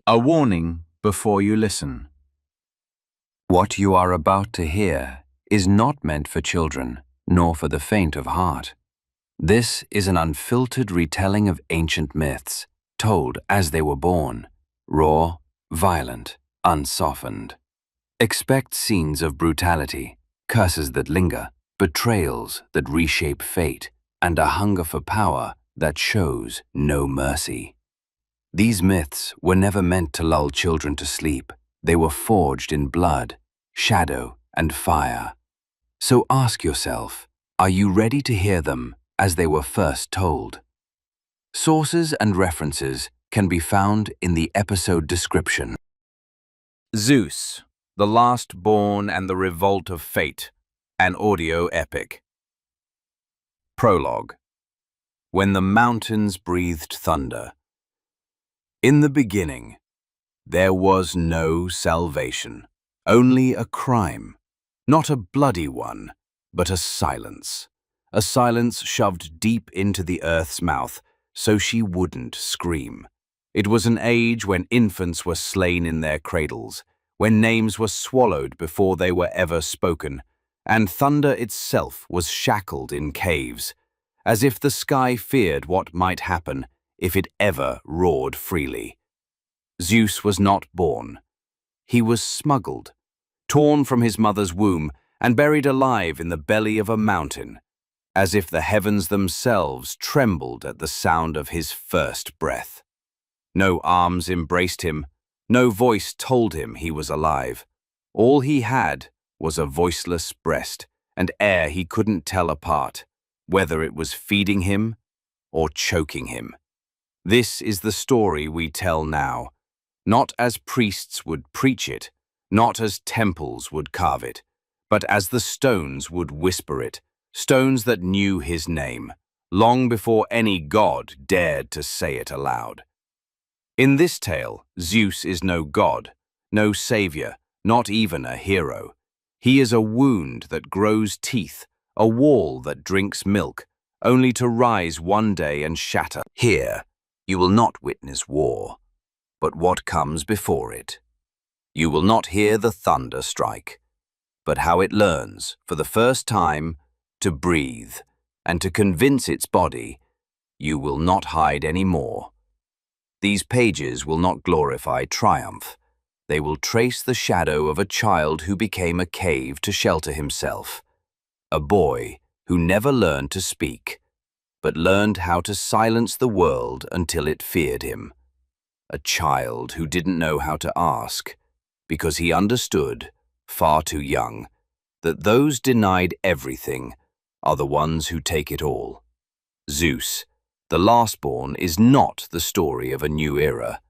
A warning before you listen. What you are about to hear is not meant for children, nor for the faint of heart. This is an unfiltered retelling of ancient myths, told as they were born, raw, violent, unsoftened. Expect scenes of brutality, curses that linger, betrayals that reshape fate, and a hunger for power that shows no mercy. These myths were never meant to lull children to sleep. They were forged in blood, shadow, and fire. So ask yourself, are you ready to hear them as they were first told? Sources and references can be found in the episode description. Zeus, the Last Born and the Revolt of Fate, an audio epic. Prologue. When the mountains breathed thunder. In the beginning, there was no salvation, only a crime, not a bloody one, but a silence shoved deep into the earth's mouth so she wouldn't scream. It was an age when infants were slain in their cradles, when names were swallowed before they were ever spoken, and thunder itself was shackled in caves, as if the sky feared what might happen if it ever roared freely. Zeus was not born. He was smuggled, torn from his mother's womb, and buried alive in the belly of a mountain, as if the heavens themselves trembled at the sound of his first breath. No arms embraced him, no voice told him he was alive. All he had was a voiceless breast and air he couldn't tell apart, whether it was feeding him or choking him. This is the story we tell now, not as priests would preach it, not as temples would carve it, but as the stones would whisper it, stones that knew his name, long before any god dared to say it aloud. In this tale, Zeus is no god, no savior, not even a hero. He is a wound that grows teeth, a wall that drinks milk, only to rise one day and shatter. Here, you will not witness war, but what comes before it. You will not hear the thunder strike, but how it learns, for the first time, to breathe, and to convince its body, you will not hide any more. These pages will not glorify triumph. They will trace the shadow of a child who became a cave to shelter himself, a boy who never learned to speak, but learned how to silence the world until it feared him. A child who didn't know how to ask, because he understood, far too young, that those denied everything are the ones who take it all. Zeus, the lastborn, is not the story of a new era.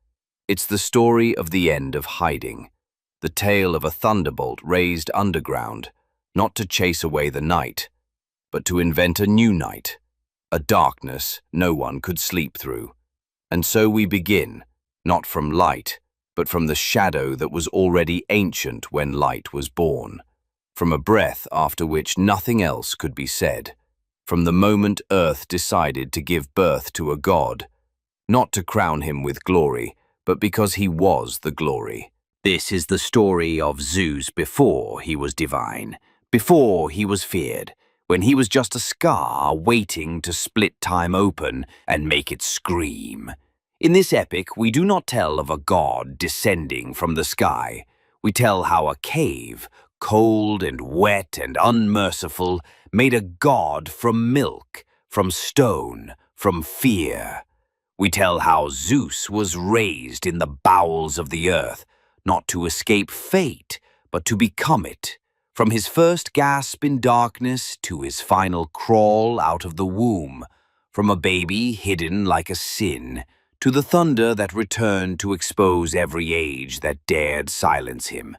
It's the story of the end of hiding, the tale of a thunderbolt raised underground, not to chase away the night, but to invent a new night, a darkness no one could sleep through. And so we begin, not from light, but from the shadow that was already ancient when light was born, from a breath after which nothing else could be said, from the moment earth decided to give birth to a god, not to crown him with glory, but because he was the glory. This is the story of Zeus before he was divine, before he was feared, when he was just a scar waiting to split time open and make it scream. In this epic, we do not tell of a god descending from the sky. We tell how a cave, cold and wet and unmerciful, made a god from milk, from stone, from fear. We tell how Zeus was raised in the bowels of the earth, not to escape fate, but to become it, from his first gasp in darkness to his final crawl out of the womb, from a baby hidden like a sin, to the thunder that returned to expose every age that dared silence him.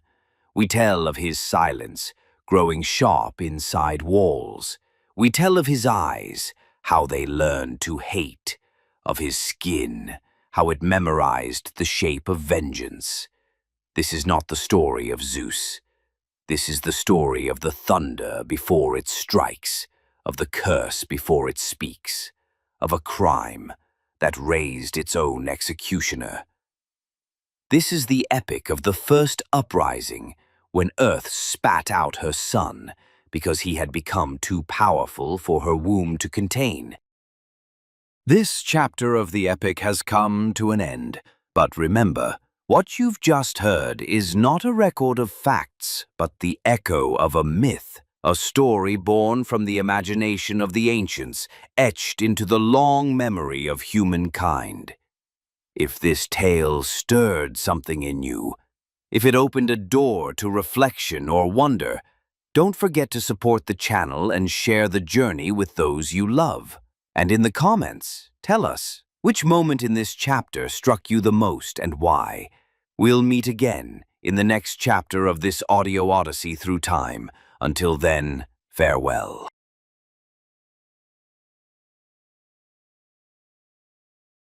We tell of his silence, growing sharp inside walls. We tell of his eyes, how they learned to hate, of his skin, how it memorized the shape of vengeance. This is not the story of Zeus. This is the story of the thunder before it strikes, of the curse before it speaks, of a crime that raised its own executioner. This is the epic of the first uprising, when Earth spat out her son because he had become too powerful for her womb to contain. This chapter of the epic has come to an end, but remember, what you've just heard is not a record of facts, but the echo of a myth, a story born from the imagination of the ancients, etched into the long memory of humankind. If this tale stirred something in you, if it opened a door to reflection or wonder, don't forget to support the channel and share the journey with those you love. And in the comments, tell us which moment in this chapter struck you the most and why. We'll meet again in the next chapter of this audio odyssey through time. Until then, farewell.